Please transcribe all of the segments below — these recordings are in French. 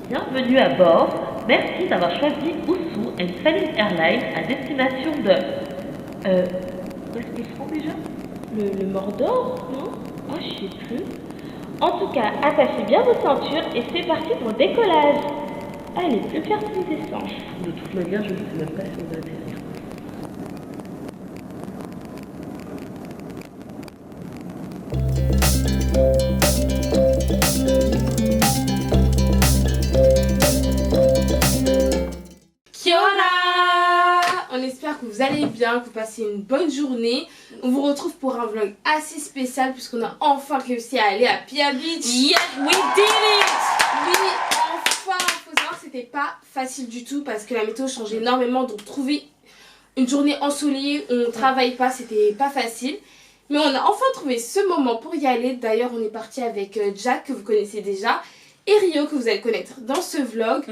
Bienvenue à bord. Merci d'avoir choisi Usu and Salim Airlines à destination de... Où est-ce qu'ils seront déjà? Le Mordor, non? Ah, je sais plus. En tout cas, attachez bien vos ceintures et c'est parti pour le décollage. Ah, les plus clairs qu'ils descendent. De toute manière, je ne sais même pas si on va atterrir. Kia ora! On espère que vous allez bien, que vous passez une bonne journée. On vous retrouve pour un vlog assez spécial puisqu'on a enfin réussi à aller à Pia Beach. Yes, we did it! Oui, enfin, faut savoir que c'était pas facile du tout parce que la météo change énormément. Donc trouver une journée ensoleillée où on travaille pas, c'était pas facile. Mais on a enfin trouvé ce moment pour y aller. D'ailleurs, on est parti avec Jack, que vous connaissez déjà, et Rio, que vous allez connaître dans ce vlog.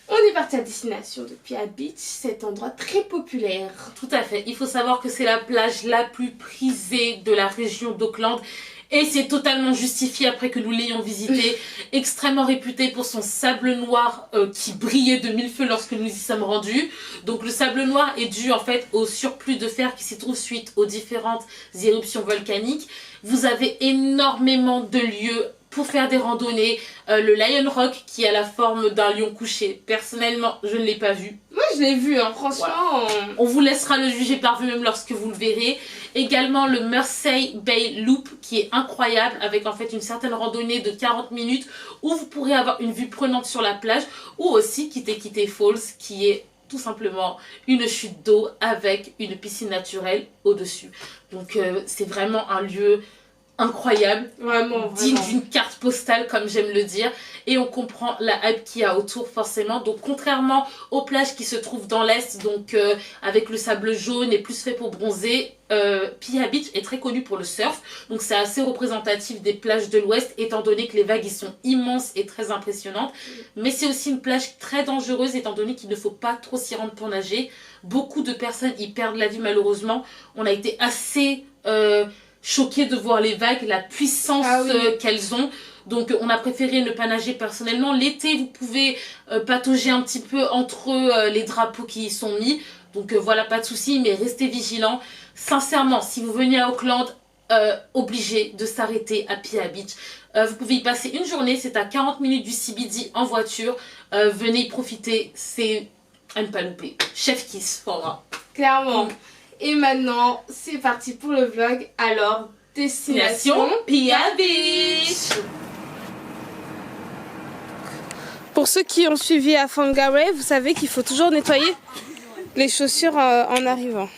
On est parti à destination de Pia Beach, cet endroit très populaire. Tout à fait. Il faut savoir que c'est la plage la plus prisée de la région d'Auckland. Et c'est totalement justifié après que nous l'ayons visité. Extrêmement réputé pour son sable noir qui brillait de mille feux lorsque nous y sommes rendus. Donc le sable noir est dû en fait au surplus de fer qui s'y trouve suite aux différentes éruptions volcaniques. Vous avez énormément de lieux pour faire des randonnées. Le Lion Rock qui a la forme d'un lion couché. Personnellement, je ne l'ai pas vu. Moi, je l'ai vu, hein, franchement. Voilà. On vous laissera le juger par vous-même lorsque vous le verrez. Également le Mersey Bay Loop qui est incroyable avec en fait une certaine randonnée de 40 minutes où vous pourrez avoir une vue prenante sur la plage ou aussi Kite Falls qui est tout simplement une chute d'eau avec une piscine naturelle au-dessus. Donc c'est vraiment un lieu incroyable, vraiment digne d'une carte postale comme j'aime le dire, et on comprend la hype qu'il y a autour forcément. Donc contrairement aux plages qui se trouvent dans l'est, donc avec le sable jaune et plus fait pour bronzer, Pia Beach est très connu pour le surf, donc c'est assez représentatif des plages de l'ouest étant donné que les vagues y sont immenses et très impressionnantes, mais c'est aussi une plage très dangereuse étant donné qu'il ne faut pas trop s'y rendre pour nager. Beaucoup de personnes y perdent la vie malheureusement. On a été assez choqués de voir les vagues, la puissance qu'elles ont. Donc on a préféré ne pas nager personnellement. L'été, vous pouvez patauger un petit peu entre les drapeaux qui y sont mis. Donc voilà, pas de souci, mais restez vigilants. Sincèrement, si vous venez à Auckland, obligé de s'arrêter à Pia Beach. Vous pouvez y passer une journée, c'est à 40 minutes du CBD en voiture. Venez y profiter, c'est à ne pas louper. Chef kiss pour moi. Clairement. Et maintenant, c'est parti pour le vlog. Alors, destination Pia Beach. Pour ceux qui ont suivi à Whangarei, vous savez qu'il faut toujours nettoyer les chaussures en arrivant.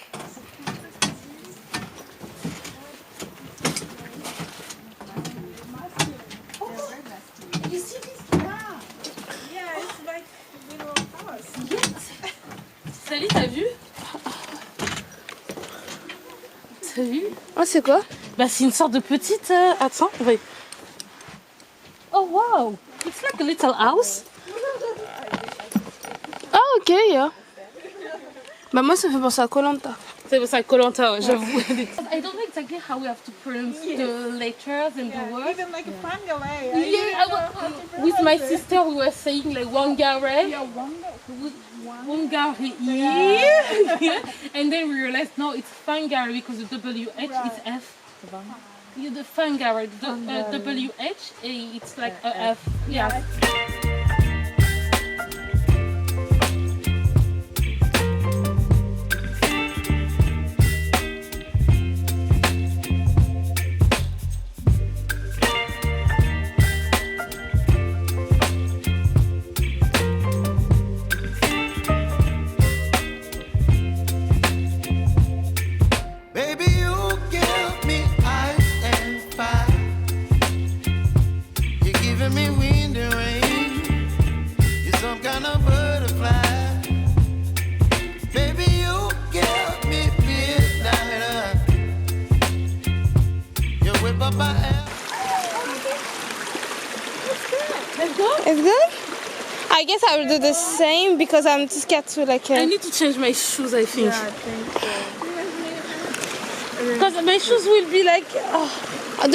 Salut, t'as vu? T'as vu? Oh, c'est quoi? Bah, c'est une sorte de petite... Attends, on va... Oh, wow! It's like a little house. Ah, ok, yeah. Bah, moi, ça fait penser à Koh Lanta. C'est pour ça Koh Lanta, ouais, j'avoue. I don't know exactly how we have to pronounce the letters and the words. Even like a Whangarei. Yeah, with my sister we were saying like Whangarei. Yeah, Whangarei. And then we realized no, it's Whangarei because the WH is F. Yeah, the Whangarei, the WH, it's like a F. Yeah. It's good? I guess I will do the same because I'm too scared to like... I need to change my shoes, I think. Yeah, I think so. Because my shoes will be like... Do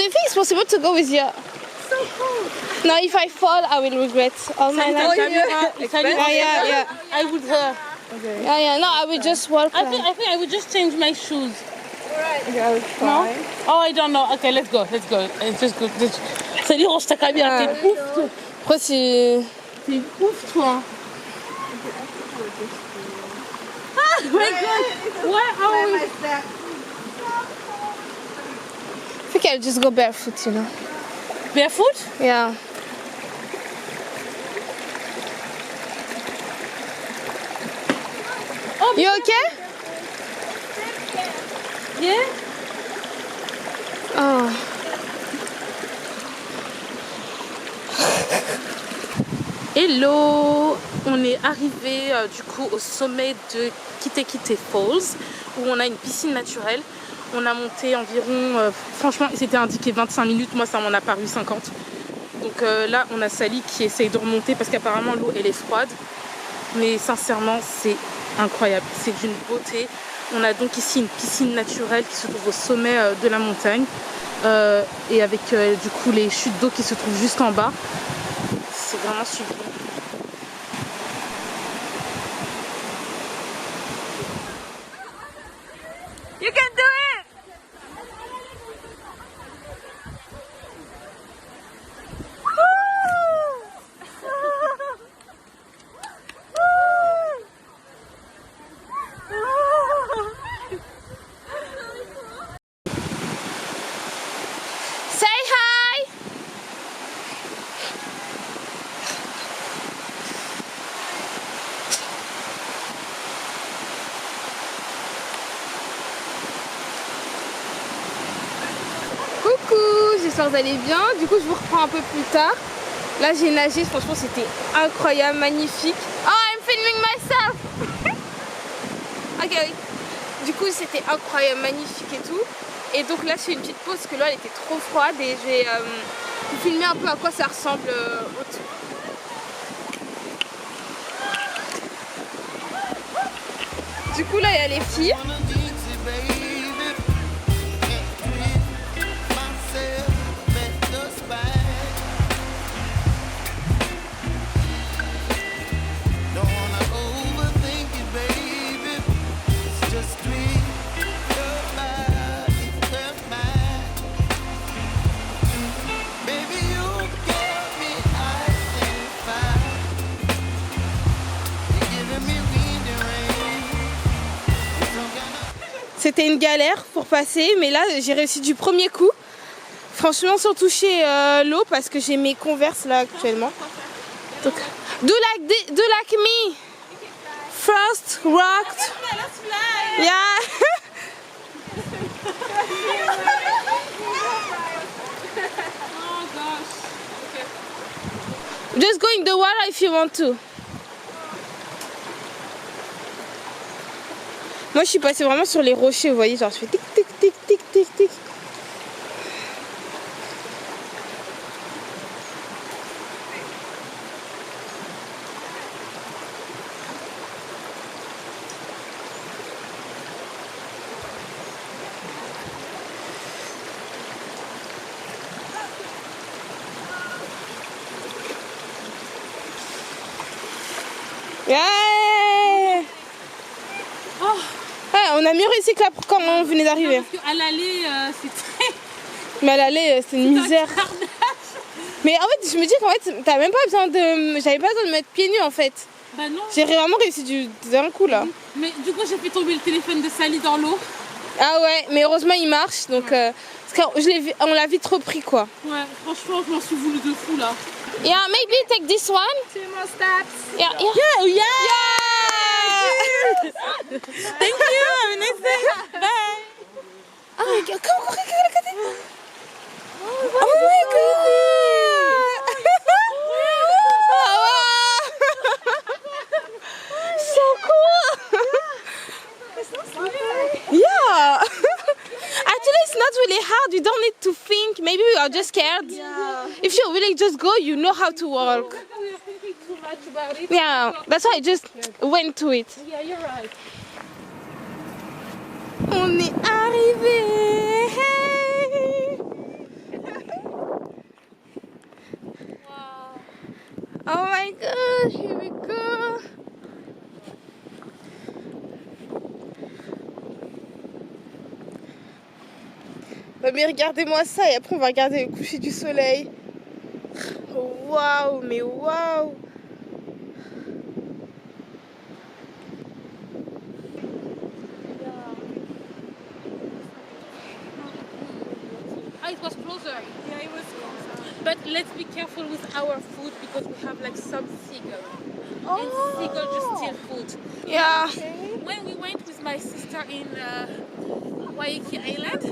you think it's possible to go with your... No, if I fall, I will regret all my life. Yeah. I would. Yeah. No, I will just walk. I think I would just change my shoes. Okay, I will No? try. Oh, I don't know. Okay, let's go. Let's just go. C'est dire, on s'est quand même t'es ouf. Après, si... T'es ouf, toi. Oh my god. Where are we? I think I'll just go barefoot, you know. Barefoot? Yeah. Oh, You okay? yeah. Oh. Hello, on est arrivé du coup au sommet de Kitekite Falls où on a une piscine naturelle. On a monté environ, franchement c'était indiqué 25 minutes, moi ça m'en a paru 50. Donc là on a Sally qui essaye de remonter parce qu'apparemment l'eau elle est froide. Mais sincèrement c'est incroyable, c'est d'une beauté. On a donc ici une piscine naturelle qui se trouve au sommet de la montagne et avec du coup les chutes d'eau qui se trouvent juste en bas. C'est vraiment sublime. You can do it! Say hi! Coucou, j'espère que vous allez bien. Du coup, je vous reprends un peu plus tard. Là, j'ai nagé, franchement, c'était incroyable, magnifique. Oh, I'm filming myself! Ok, oui. Du coup, c'était incroyable, magnifique et tout. Et donc là, je fais une petite pause parce que l'eau, elle était trop froide et je vais vous filmer un peu à quoi ça ressemble autour. Du coup, là, il y a les filles. C'était une galère pour passer, mais là j'ai réussi du premier coup. Franchement sans toucher l'eau parce que j'ai mes Converse là actuellement. Donc, do like me. First rocked. Yeah. Just go in the water if you want to. Moi je suis passée vraiment sur les rochers, vous voyez, genre je fais tic tic tic tic tic tic. Yeah. Oh. Ouais, on a mieux réussi que là quand on venait d'arriver. Parce qu'à l'aller, c'est très... Mais à l'aller, c'est une misère. Mais en fait, je me dis qu'en fait, t'as même pas besoin de... J'avais pas besoin de mettre pieds nus en fait. Bah non. J'ai vraiment réussi d'un coup là. Mais du coup, j'ai fait tomber le téléphone de Sally dans l'eau. Ah ouais, mais heureusement il marche, donc... parce que on l'a vite repris quoi. Ouais, franchement, je m'en suis voulu de fou là. Yeah, maybe take this one. 2 more steps. Yeah. Yeah. Yeah. Thank you. Have a nice day. Bye. Oh my god, come on, oh my god. So cool. Yeah. Actually, it's not really hard. You don't need to think. Maybe we are just scared. Yeah. If you really just go, you know how to walk. We are thinking too much about it. Yeah, that's why I just went to it. Yeah, you're right. On est arrivé. Oh my gosh, here we go. Bah, mais regardez-moi ça et après on va regarder le coucher du soleil. Waouh, mais waouh. Ah, it was closer. Yeah, it was closer. But let's be careful with our food because we have like some seagull. And seagull just steal food. Yeah. When we went with my sister in Waikiki Island,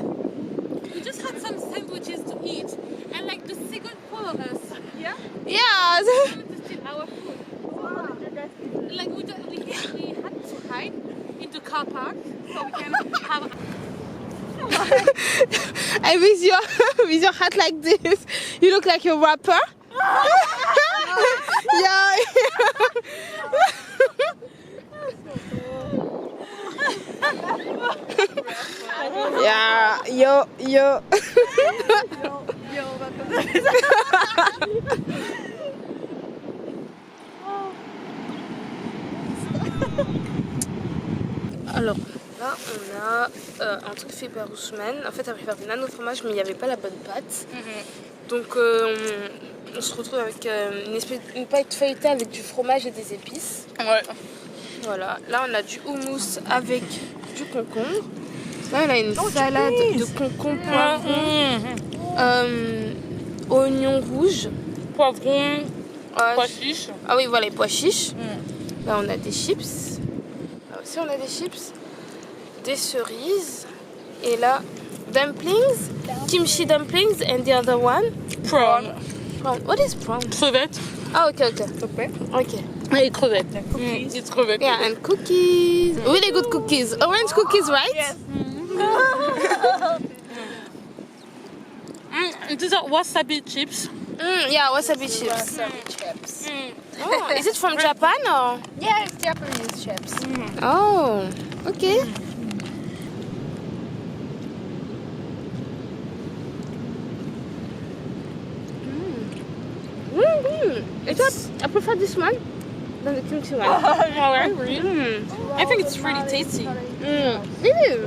we just had some sandwiches to eat, and like the seagull followed us. Yeah. Yeah. They wanted to steal our food. Like we had to hide in the car park so we can have. And with your hat like this, you look like a rapper. Yeah. Yeah. Yo. Alors là on a un truc fait par Ousmane. En fait elle préfère du nano fromage mais il n'y avait pas la bonne pâte. Donc on se retrouve avec une pâte feuilletée avec du fromage et des épices. Ouais. Voilà, là on a du houmous avec du concombre. Là on a une salade de concombre, poivron, oignons rouges, Poivron, ouais, pois chiches. ah oui voilà les pois chiches. Là on a des chips. Là aussi on a des chips, des cerises. Et là dumplings, kimchi dumplings and the other one Prawn. prawn. What is prawn? Crevettes. Ah ok. Et crevettes. It's crevettes. Yeah, and cookies. Really good cookies. Orange cookies, right? Yes. These are wasabi chips. Yeah, wasabi chips. Wasabi chips. Oh, is it from Japan or? Yeah, it's Japanese chips. Oh, okay. I prefer this one than the kimchi one. Alright, really? I think it's really tasty. Really?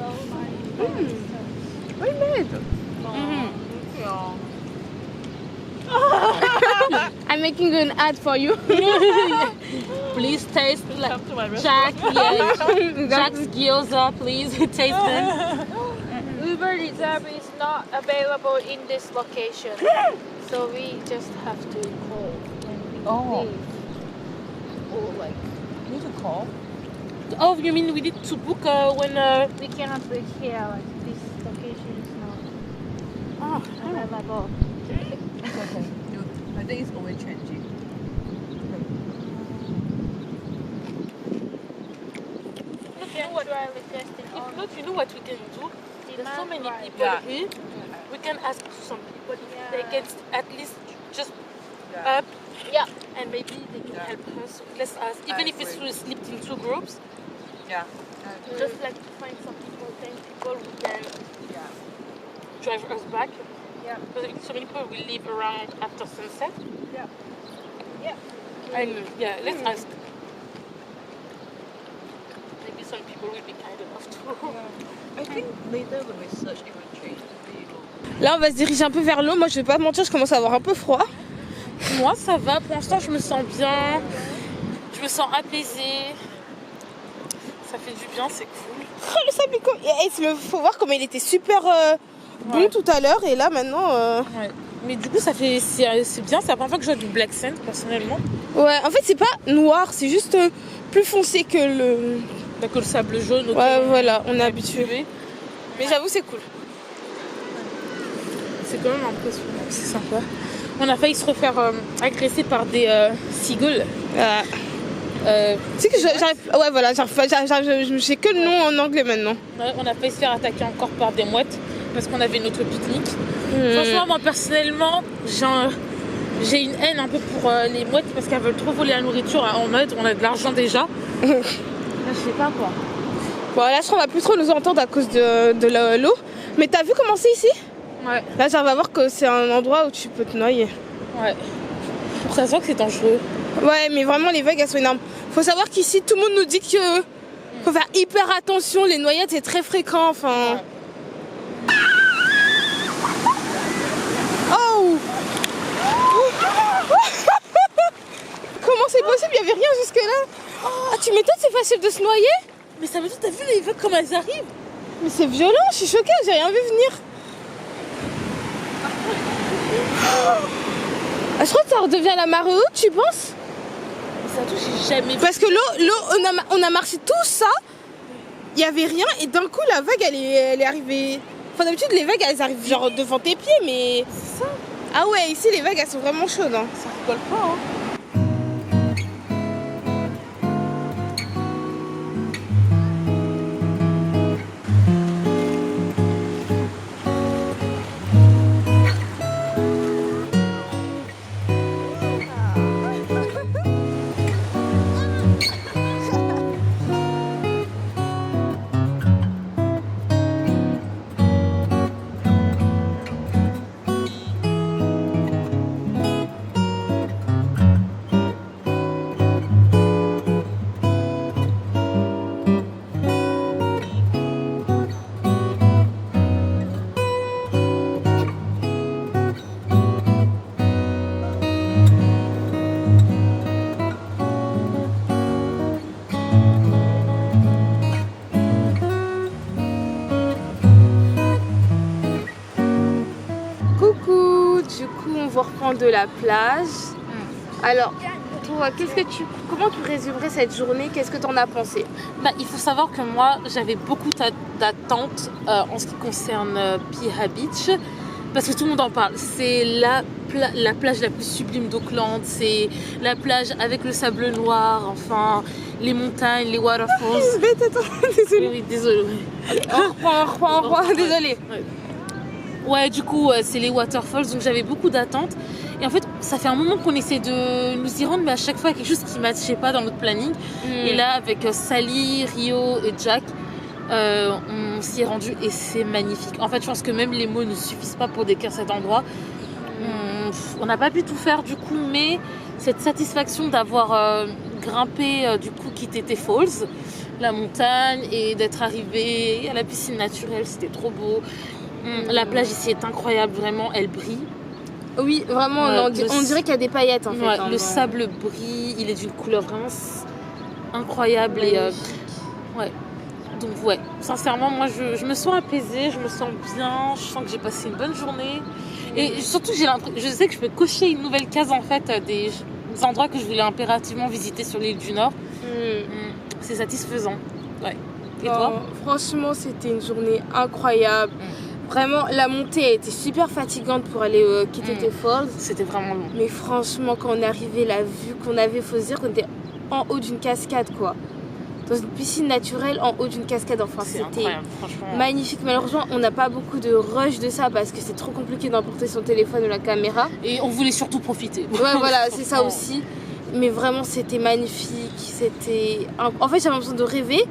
Well made. I'm making an ad for you. Please taste like Jack. Yeah, Jack's gyoza. Please taste them. Uber Reserve is not available in this location, so we just have to call when we leave. Or like, Need to call. Oh, you mean we need to book when? we cannot book here. Like this location is not available. Okay. I think it's always changing. If not, you know what we can do? There's so many people here. We can ask some people if they can at least just up. Yeah. And maybe they can help us. Let's ask, even if it's we split in two groups. Yeah. Just like to find some people, 10 people who can drive us back. Yeah. Because so many people will leave around after sunset. Yeah. Yeah. And yeah, let's ask. Maybe some people will be kind enough to. I think later the research it will change. Là, on va se diriger un peu vers l'eau. Moi, je vais pas mentir, je commence à avoir un peu froid. Moi, ça va. Pour l'instant, je me sens bien. Je me sens apaisée. Ça fait du bien, c'est cool. Oh, le sable, il faut voir comment il était super bon tout à l'heure. Et là, maintenant... Ouais. Mais du coup, ça fait c'est bien. C'est la première fois que je vois du black sand, personnellement. Ouais, en fait, c'est pas noir. C'est juste plus foncé que le... Que le sable jaune. Ouais, voilà, on est habitué. Mais j'avoue, c'est cool. C'est quand même impressionnant, c'est sympa. On a failli se refaire agresser par des seagulls. Tu sais que j'arrive... Ouais, voilà, j'ai que le nom en anglais maintenant. Ouais, on a failli se faire attaquer encore par des mouettes parce qu'on avait notre pique-nique. Franchement, moi, personnellement, j'ai une haine un peu pour les mouettes parce qu'elles veulent trop voler la nourriture en mode on a de l'argent déjà. Là, je sais pas quoi. Bon, là, je crois qu'on va plus trop nous entendre à cause de l'eau. Mais t'as vu comment c'est ici? Ouais. Là, j'arrive à voir que c'est un endroit où tu peux te noyer. Ouais. Ça se voit que c'est dangereux. Ouais, mais vraiment, les vagues, elles sont énormes. Faut savoir qu'ici, tout le monde nous dit que faut faire hyper attention. Les noyades, c'est très fréquent. Enfin. Oh. Comment c'est possible? Il n'y avait rien jusque-là. Ah, tu m'étonnes, c'est facile de se noyer? Mais ça veut dire, t'as vu les vagues comment elles arrivent? Mais c'est violent, je suis choquée, j'ai rien vu venir. Je crois que ça redevient la marée haute, tu penses? Ça touche, j'ai jamais vu. Parce que l'eau, on a marché tout ça, il n'y avait rien, et d'un coup la vague elle est arrivée. Enfin d'habitude les vagues elles arrivent genre devant tes pieds, mais. C'est ça. Ah ouais, ici les vagues elles sont vraiment chaudes. Hein. Ça rigole pas, hein. vous reprend de la plage. Alors, toi, comment tu résumerais cette journée? Qu'est-ce que tu en as pensé? Bah, il faut savoir que moi, j'avais beaucoup d'attentes en ce qui concerne Piha Beach. Parce que tout le monde en parle. C'est la plage la plus sublime d'Auckland. C'est la plage avec le sable noir, enfin, les montagnes, les waterfalls. Désolée. Oui, désolée. On reprend. Désolée. Ouais, du coup, c'est les waterfalls. Donc j'avais beaucoup d'attentes. Et en fait, ça fait un moment qu'on essaie de nous y rendre, mais à chaque fois, il y a quelque chose qui ne matchait pas dans notre planning. Et là, avec Sally, Rio et Jack, on s'y est rendu et c'est magnifique. En fait, je pense que même les mots ne suffisent pas pour décrire cet endroit. On n'a pas pu tout faire du coup, mais cette satisfaction d'avoir grimpé du coup Kitete Falls, la montagne, et d'être arrivé à la piscine naturelle, c'était trop beau. La plage ici est incroyable, vraiment, elle brille. Oui, vraiment, on dirait qu'il y a des paillettes en fait. Ouais, le sable brille, il est d'une couleur vraiment incroyable. Et, ouais. Donc ouais, sincèrement, moi je me sens apaisée, je me sens bien, je sens que j'ai passé une bonne journée. Et surtout, je sais que je peux cocher une nouvelle case en fait des endroits que je voulais impérativement visiter sur l'île du Nord. C'est satisfaisant. Ouais. Et toi? Franchement, c'était une journée incroyable. Vraiment, la montée a été super fatigante pour aller au Kitete Falls. C'était vraiment long. Mais franchement, quand on est arrivé, la vue qu'on avait, faut se dire qu'on était en haut d'une cascade, quoi. Dans une piscine naturelle, en haut d'une cascade. Enfin, c'était magnifique. Malheureusement, on n'a pas beaucoup de rush de ça parce que c'est trop compliqué d'emporter son téléphone ou la caméra. Et on voulait surtout profiter. Ouais, voilà, c'est ça aussi. Mais vraiment, c'était magnifique. C'était... En fait, j'avais l'impression de rêver.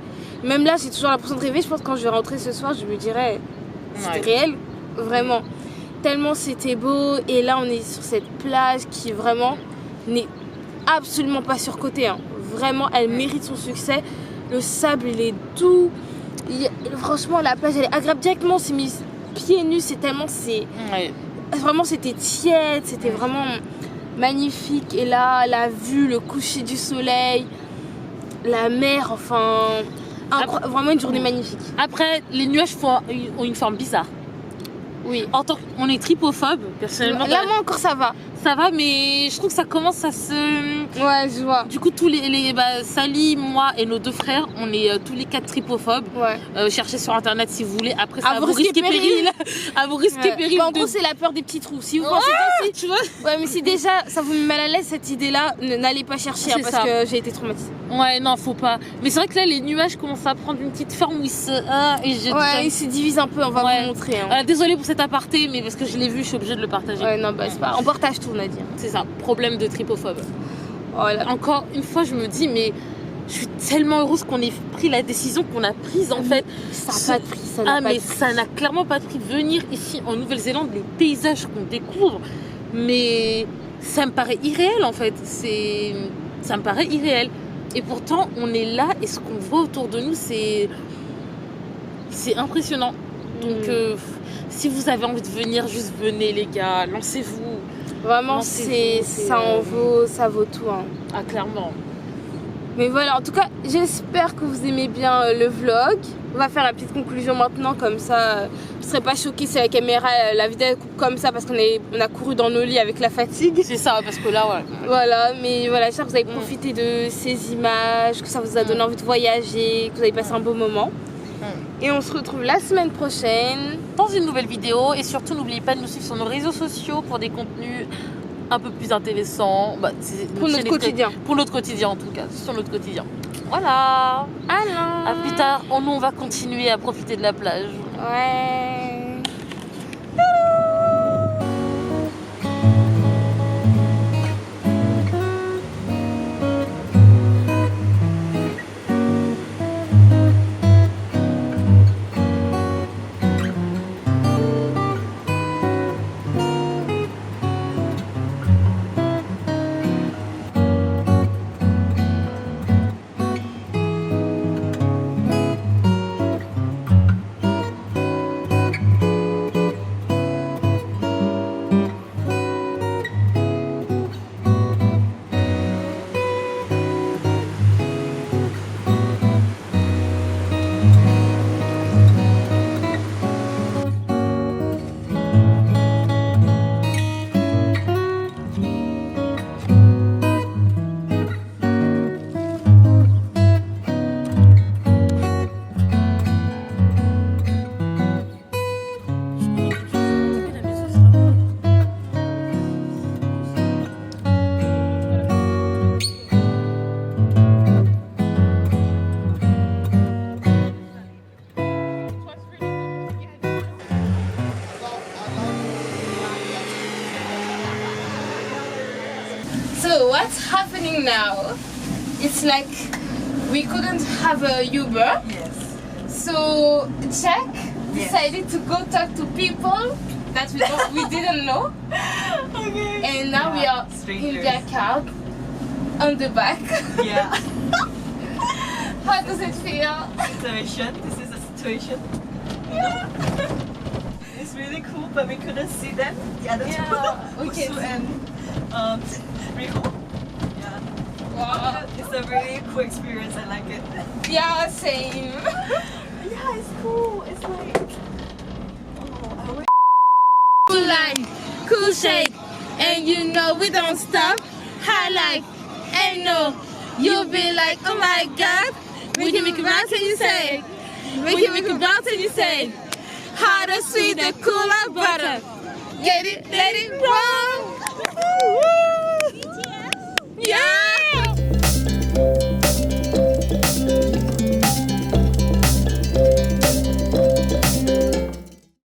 Même là, j'ai toujours l'impression de rêver. Je pense que quand je vais rentrer ce soir, je me dirais... C'était réel, vraiment. Tellement c'était beau. Et là, on est sur cette plage qui vraiment n'est absolument pas surcotée. Hein. Vraiment, elle mérite son succès. Le sable, il est doux. Franchement, la plage, elle est agréable. Directement, on s'est mis pieds nus. C'est tellement... Vraiment, c'était tiède. C'était vraiment magnifique. Et là, la vue, le coucher du soleil, la mer, enfin... Vraiment une journée magnifique. Après, les nuages ont une forme bizarre. Oui. On est tripophobe, personnellement. Là, moi encore, ça va. Ça va, mais je trouve que ça commence à se... Ouais, je vois. Du coup, Sally, moi et nos deux frères, on est tous les 4 tripophobes. Ouais. Cherchez sur internet si vous voulez. Après, ça à vous risquer péril. À vous risquer péril. En gros, c'est la peur des petits trous. Si vous pensez pas, tu vois. Ouais, mais si déjà ça vous met mal à l'aise cette idée-là, n'allez pas chercher parce que j'ai été traumatisée. Ouais, non, faut pas. Mais c'est vrai que là, les nuages commencent à prendre une petite forme où ils se. Ils se divisent un peu. On va vous montrer. Hein. Désolée pour cet aparté, mais parce que je l'ai vu, je suis obligée de le partager. Ouais, non, bah c'est pas. On partage tout, Nadia. C'est ça. Problème de tripophobe. Voilà. Encore une fois, je me dis, mais je suis tellement heureuse qu'on ait pris la décision qu'on a prise en fait. Ça n'a pas de prix. Ça n'a clairement pas de prix. Venir ici en Nouvelle-Zélande, les paysages qu'on découvre, mais ça me paraît irréel en fait. Ça me paraît irréel. Et pourtant, on est là et ce qu'on voit autour de nous, c'est impressionnant. Donc, si vous avez envie de venir, juste venez les gars, lancez-vous. Vraiment, ça vaut tout. Hein. Ah, clairement. Mais voilà, en tout cas, j'espère que vous aimez bien le vlog. On va faire la petite conclusion maintenant, comme ça, vous ne serez pas choqués si la caméra, la vidéo coupe comme ça parce qu'on a couru dans nos lits avec la fatigue. C'est ça, parce que là, ouais. Voilà, mais voilà, j'espère que vous avez profité de ces images, que ça vous a donné envie de voyager, que vous avez passé un beau moment. Et on se retrouve la semaine prochaine dans une nouvelle vidéo. Et surtout, n'oubliez pas de nous suivre sur nos réseaux sociaux pour des contenus un peu plus intéressants. Pour notre quotidien. Pour notre quotidien, en tout cas, sur notre quotidien. Voilà. Alors. À plus tard. Nous, on va continuer à profiter de la plage. Ouais. So what's happening now? It's like we couldn't have a Uber. Yes. So Jack decided to go talk to people that we didn't know. Okay. And now we are in strangers. their car on the back. Yeah. How does it feel? Situation. This is a situation. Yeah. It's really cool, but we couldn't see them. The other two. Okay. Usu and Riho. Yeah. Wow. It's a really cool experience. I like it. Yeah, same. Yeah, it's cool. It's like. Oh, I wish. Cool line, cool shake, and you know we don't stop. High like, and no, you'll be like, oh my god. We can make it bounce and you say, we can make it bounce and you say, hot or sweet, the cooler butter.